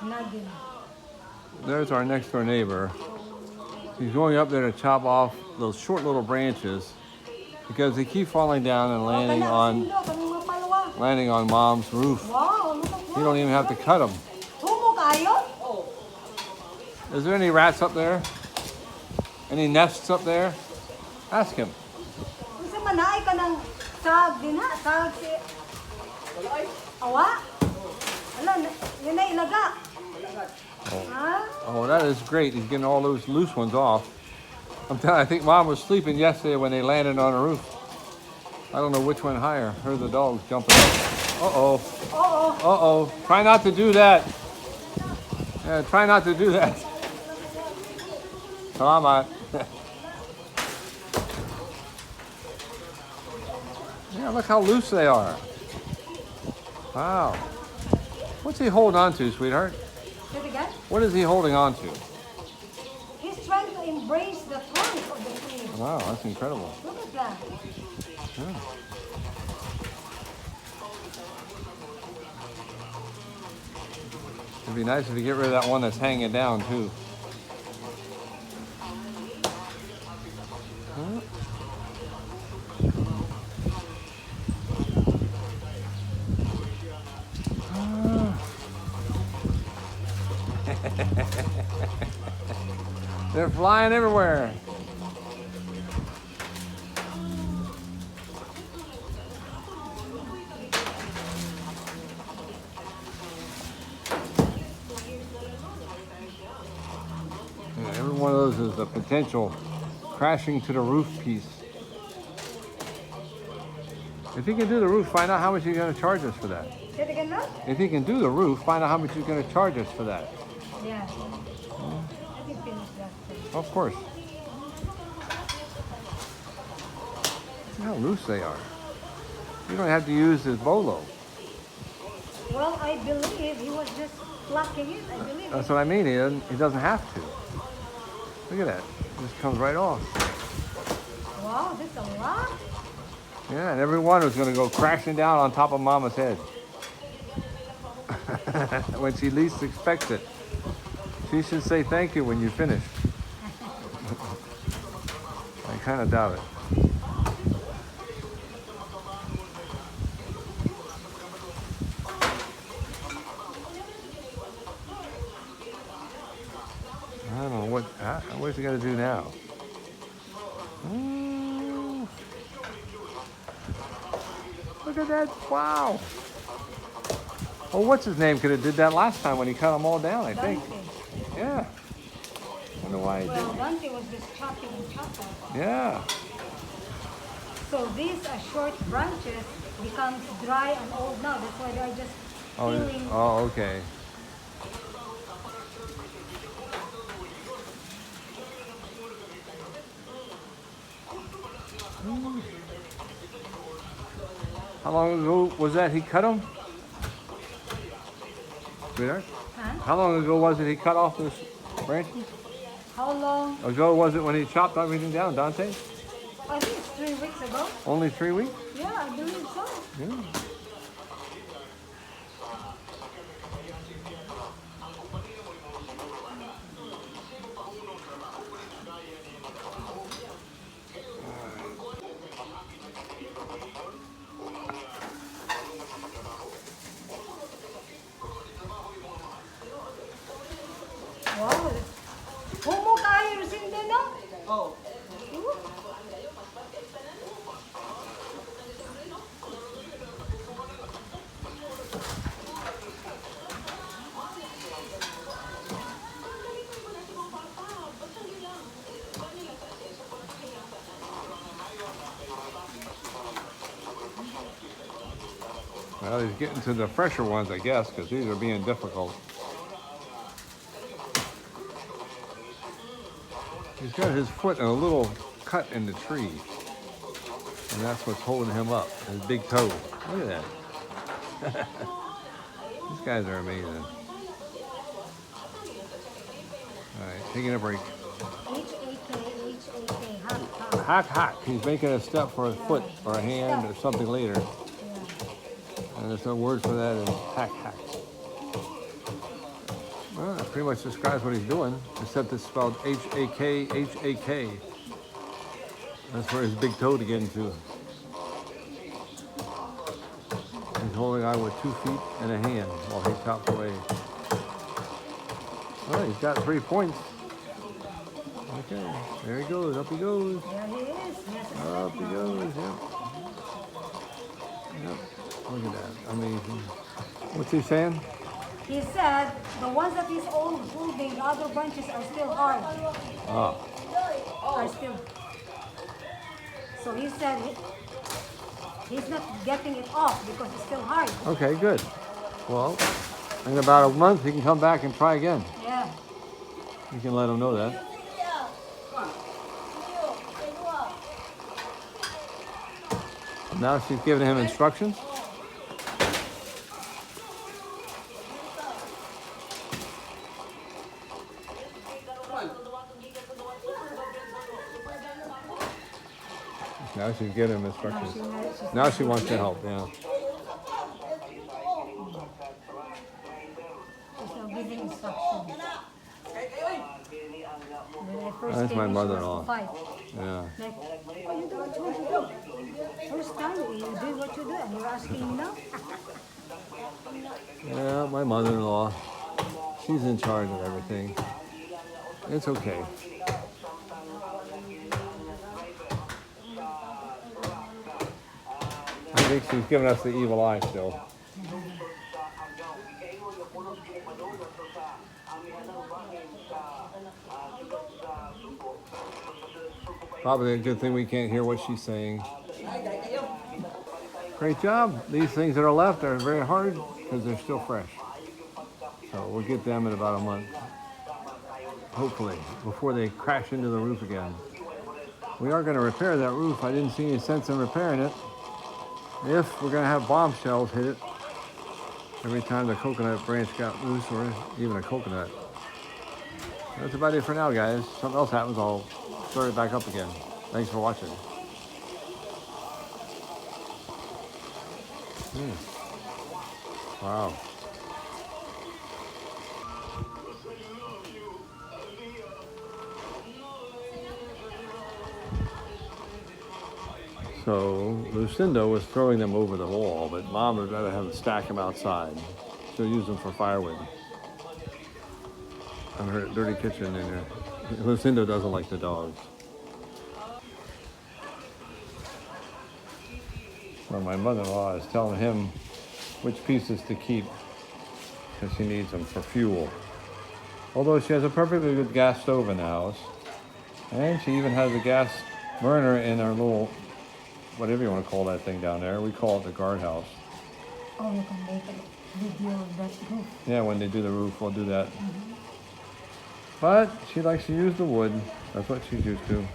Nagin. There's our next door neighbor. He's going up there to chop off those short little branches because they keep falling down and landing on Mom's roof. Wow, look at You that. don't even have to cut them. Tumo kayo? Is there any rats up there? Any nests up there? Ask him. Kasi manaay ka ng sag din ha? Sag si... Awa? Ala, yun na ilaga. Ha? Oh, that is great. He's getting all those loose ones off. I think Mom was sleeping yesterday when they landed on the roof. I don't know which went higher. Heard the dogs jumping up. Uh-oh. Oo. Uh-oh. Try not to do that. Yeah, try not to do that. Salamat. Yeah, look how loose they are. Wow. What's he holding on to, sweetheart? Say it again? What is he holding on to? He's trying to embrace the trunk of the tree. Wow, that's incredible. Look at that. Yeah. It'd be nice if you get rid of that one that's hanging down, too. Huh? They're flying everywhere. Yeah, every one of those is a potential crashing to the roof piece. If he can do the roof, find out how much he's going to charge us for that. Say it again now? If he can do the roof, find out how much he's going to charge us for that. Yeah. Let me finish that thing. Of course. See how loose they are. You don't have to use his bolo. Well, I believe he was just plucking it. I believe That's what I mean. He doesn't have to. Look at that. It just comes right off. Wow, that's a lot. Yeah, and every one was going to go crashing down on top of Mama's head. When she least expects it. She should say thank you when you finish. I kind of doubt it. I don't know what's he going to do now. Ooh. Look at that! Wow. Well, what's his name could have did that last time when he cut them all down, I think. Dante. Yeah. Wonder why he Well, didn't. Dante was just chopping and chopping. Yeah. So these short branches becomes dry and old now. That's why they're just peeling. Oh, okay. How long ago was that he cut them? Sweetheart? Huh? How long ago was it he cut off this branches? How long? Ago was it when he chopped everything down, Dante? I think it's 3 weeks ago. Only 3 weeks? Yeah, I believe so. Yeah. Wow. Humo kayo rin din, no? Oh. Well, he's getting to the fresher ones, I guess, because these are being difficult. He's got his foot in a little cut in the tree. And that's what's holding him up, his big toe. Look at that. These guys are amazing. All right, taking a break. H-A-K, hot. Hack, hack. He's making a step for a foot or a hand or something later. Yeah. And there's no word for that in hack, hack. Well, that pretty much describes what he's doing, except it's spelled H-A-K, H-A-K. That's for his big toe to get into. He's holding on with 2 feet and a hand while he chops away. Well, he's got 3 points. Okay, there he goes, up he goes. There he is. Up he goes, yep. Yep, look at that, amazing. What's he saying? He said the ones that he's holding, the other branches are still hard. Ah, Are still. So he said he's not getting it off because it's still hard. okay, good. Well, in about a month, he can come back and try again. Yeah. You can let him know that. Now she's giving him instructions. Now she's giving him instructions. Now she wants to help, yeah. She's now giving instructions. When I first That's came my in, she mother-in-law. was 5. Yeah. Like, oh, you do what you want to do. First time you do what you do and you're asking me now? Yeah, my mother-in-law. She's in charge of everything. It's okay. I think she's giving us the evil eye still. Probably a good thing we can't hear what she's saying. Great job. These things that are left are very hard because they're still fresh. So we'll get them in about a month. Hopefully, before they crash into the roof again. We are going to repair that roof. I didn't see any sense in repairing it. If we're going to have bombshells hit it every time the coconut branch got loose or even a coconut. That's about it for now, guys. Something else happens, I'll start it back up again. Thanks for watching. Wow. So Lucinda was throwing them over the wall, but Mom would rather have them stack them outside. She'll use them for firewood. And her dirty kitchen in there. Lucinda doesn't like the dogs. So my mother-in-law is telling him which pieces to keep because she needs them for fuel. Although she has a perfectly good gas stove in the house. And she even has a gas burner in our little, whatever you want to call that thing down there. We call it the guardhouse. Oh, you can make a video of that roof. Yeah, when they do the roof, we'll do that. But she likes to use the wood. That's what she's used to.